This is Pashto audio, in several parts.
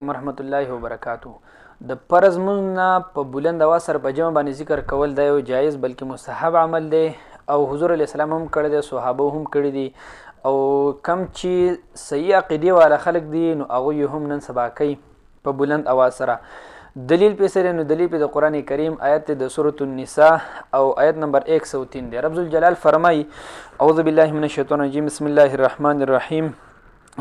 ورحمت الله وبرکاتو. د فرض مونځ نه په بلند اواز سره په جمع باندې ذکر کول دا یو جایز بلکې مستحب عمل دی او حضور علیه السلام هم کړی دی، صحابه هم کړي دي، او کم چې صحیح عقیدې والا خلک دي نو هغوی هم نن سبا کوي په بلند اواز سره. دلیل په سره نو دلیل په د قرآن کریم آیت د سورة النساء او آیت نمبر 103 دی. رب ذوالجلال فرمای اعوذ بالله من الشیطان الرجیم بسم الله الرحمن الرحیم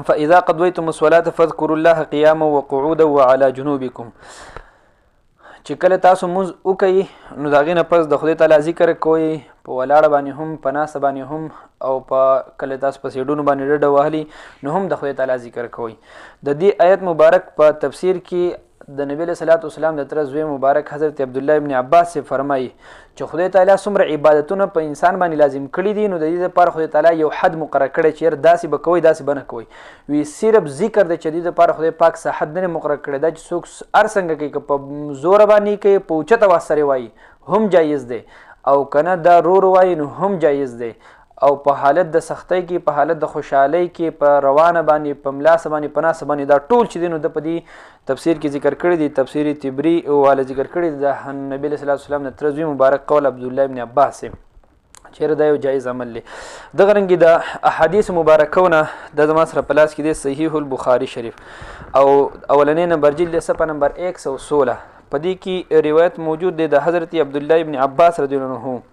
فاذا قضيتم الصلاه فاذكروا الله قياما وقعودا وعلى جنوبكم. چې کله تاسو مونځ وکئ نو د هغې نه پس د خدای تعالی ذکر کوئ، په ولاړه باندې هم، په ناسته باندې هم، او په کله تاسو په سیډونو باندې ډډه وهلي نو هم د خدای تعالی ذکر کوئ. د دې آیت مبارک په تفسیر کې د نبی علیه صلوات وسلام د تره زوی مبارک حضرت عبدالله ابن عباس سے فرمایي چې خدای تعالی څومره عبادتونه په انسان باندې لازم کړي دي نو د دې لپاره خدای تعالی یو حد مقرر کړی چې یار داسې به کوئ داسې به نه کوئ. وی صرف ذکر د چې د دې لپاره خدای پاک څه حد نه مقرر کړی دا چې څوک هر څنګه کوي، که په زوره باندې کوي، په اوچت اواز سره وایي هم جایز دی، او کنه دا رو رو وایي نو هم جایز دی، او په حالت د سختۍ کې، په حالت د خوشحالۍ کې، په روانه باندې، په ملاسه باندې، په ناسه باندې، دا ټول چې دی نو د په دې تفسیر کې ذکر کړی دی، تفسیر تبری والا ذکر کړی دی د نبی علیه صلوات وسلام د تره زوی مبارک قول عبدالله ابن عباس چیرې دا یو جایز عمل دی. دغه رنګې د احادیث مبارکونه د زما سره په لاس کې دی صحیح البخاري شریف او اولنی نمبر جلد صفحه نمبر 116 په دې کې روایت موجود دی د حضرت عبدالله ابن عباس رضی الله عنه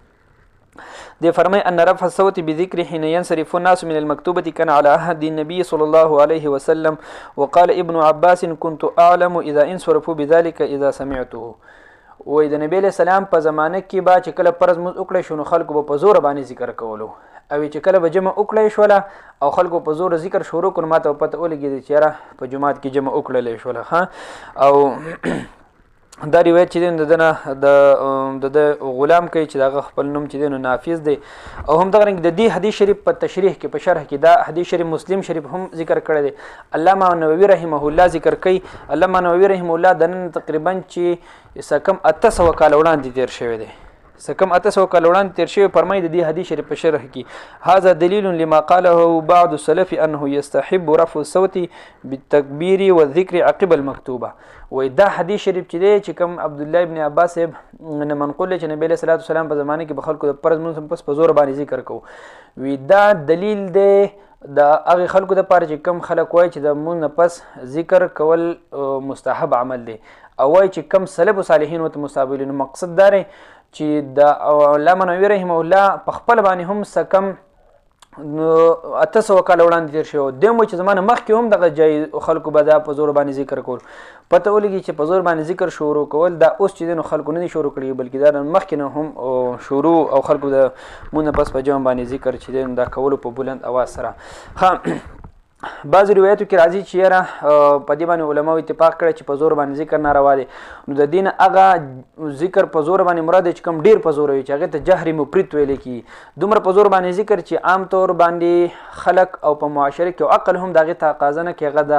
دي فرمي أن رفع الصوت بذكر حين ينصرف الناس من المكتوبة كان على عهد النبي صلى الله عليه وسلم. وقال ابن عباس كنت أعلم إذا انصرفوا بذلك إذا سمعته. وإذا نبي عليه السلام په زمانه کې با چې کله فرض مونځ وکړی شو نو خلکو به په زوره باندې ذکر کولو، او چې کله به جمع وکړی شوله او خلکو په زوره ذکر شروع کړو ما ته پته ولګېده چې یاره په جومات کې جمع وکړلی شوله ها. او دا روایت چې دی د غلام کوي چې دغه خپل نوم چې دی نو نافذ دی. او هم دغه رنګ د دې حدیث شریف په تشریح کې، په شرح کې دا حدیث شریف مسلم شریف هم ذکر کړی دی. علامه نووي رحمه الله ذکر کوي، علامه نووي رحمه الله د نن تقریبا چې څه کم 800 کاله وړاندې تیر شوی دی، څه کم 800 کاله وړاندې تیر شوی. فرمایي د دې حدیث شریف په شرح کې هذا دلیل لما قاله بعض السلف انه يستحب رفع الصوت بالتكبير والذكر عقب المكتوبه. وای دا حدیث شریف چې دی چې کوم عبدالله ابن عباس نه منقول چې نبی علیه صلوات وسلام په زمانه کې به خلکو د فرض مونځ پس په زور باندې ذکر کوو، وی دا دلیل دی د هغې خلکو دپاره چې کم خلک وایي چې د مونځ نه پس ذکر کول مستحب عمل دی، او وایي چې کم سلف و صالحین ورته مستحب ویلي. نو مقصد دا دی چې د علامه نووي رحمه الله په خپل باندې هم څه کم 800 کاله وړاندې تیر شوی، دی هم چې زمانه مخکې هم دغه جایز خلکو به دا په زور باندې ذکر کول. پته ولګي چې په زور باندې ذکر شروع کول دا اوس چې دی نو خلکو نه دي شروع کړي، بلکې دا مخکې نه هم شروع او خلکو د مونځ نه پس په جمع باندې ذکر چې دی نو دا کولو په بلند اواز سره. بعض روایتو کې راځي چې یاره په دې باندې علماو اتفاق کړی چې په زور باندې ذکر ناروا دی. نو د دې نه هغه ذکر په زور باندې مراد دی چې کوم ډېر په زور وي چې هغې ته جهري مفرط ویلی کېږي. دومره په زور باندې ذکر چې عام طور باندې خلک او په معاشره کې او عقل هم د هغې تقاضا نه کوي هغه د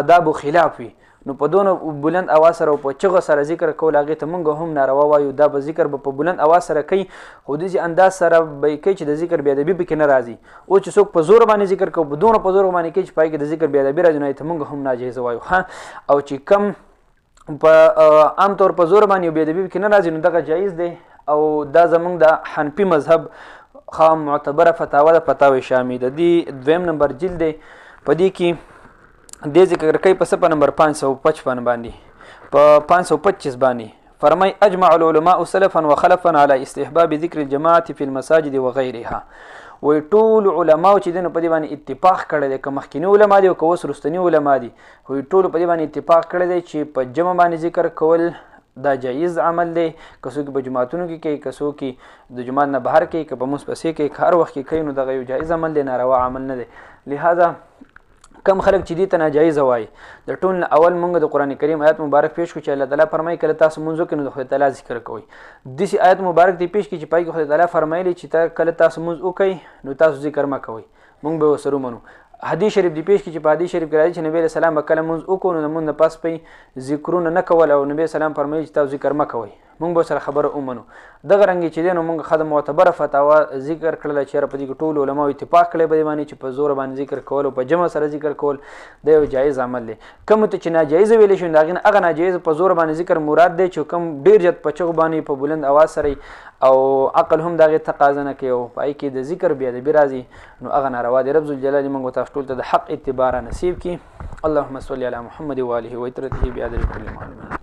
آدابو خلاف وي، نو په دونه بلند اواز سره او په چغه سره ذکر کول هغې ته موږ هم ناروا وایو. دا به ذکر به په بلند اواز سره کوي، خو داسې انداز سره به یې کوي چې د ذکر بېادبي پکې نه راځي. اوس چې څوک په زور باندې ذکر کوي، په دونه په زور باندې کوي چې په هغې کې د ذکر بېادبي راځي، نو هغې ته موږ هم ناجایزه وایو. او چې کم په عام طور په زور باندې بېادبي پکې نه راځي نو دغه جایز دی. او دا زموږ د حنفي مذهب معتبره فتاوه ده، فتاوی شامی د دې 2 نمبر جلد دی. په دې کې دې ذکر کوي په صفحه نمبر 555 باندې، په 525 باندې فرمای اجمع العلماء سلفا وخلفا على استحباب ذکر الجماعة في المساجد وغيرها. وی ټول علماو چې دی نو په دې باندې اتفاق کړی دی، که مخکیني علما دي او که اوس رستني علما دي، وی ټولو په دې باندې اتفاق کړی دی چې په جمع باندې ذکر کول دا جایز عمل دی. که څوک په جماعتونو کې کوي، که څوک د جماعت نه بهر کوي، که په مونځ پسې کوي، که هر وخت کې کوي، نو دغه یو جایز عمل دی، ناروا عمل نه دی. لہذا کم خلک چې دې ته ناجایزه وایي، د ټول نه اول مونږ د قرآن کریم آیت مبارک پیش کړو چې الله تعالی فرمایي کله تاسو مونځ وکړئ نو د خدای تعالی ذکر کوئ. داسې آیت مبارک دی پیش کړي چې پای کې خدای تعالی فرمایلی چې کله تاسو مونځ وکړئ نو تاسو ذکر مه کوئ، مونږ به ورسره ومنو. حدیث شریف دی پیش کړي چې په حدیث شریف کې راځي چې نبی علیه السلام به کله مونځ وکړو نو د مونځ نه پس به ذکرونه نه کول، او نبی السلام فرمایي چې تاسو ذکر مه کوئ، مونږ به سره خبره ومنو. دغه رنګې چې دی نو مونږ ښه د معتبره فتاوا ذکر کړله چې یاره په دې کې ټولو علماو اتفاق کړی په دې باندې چې په زوره باندې ذکر کول او په جمع سره ذکر کول دا یو جایز عمل دی. کوم ته چې ناجایز ویلی شي د هغې نه هغه ناجایز په زوره باندې ذکر مراد دی چې کوم ډېر زیات په چغو باندې په بلند اواز سره او عقل هم د هغې تقاضا نه کوي او په هغې کې د ذکر بېادبي راځي نو هغه ناروا دی. رب ذوالجلال مونږ تاسو ټول ته د حق اتباع را نصیب کړي. اللهم صل علی محمد و آله و اطرته بعدد كل معلوم.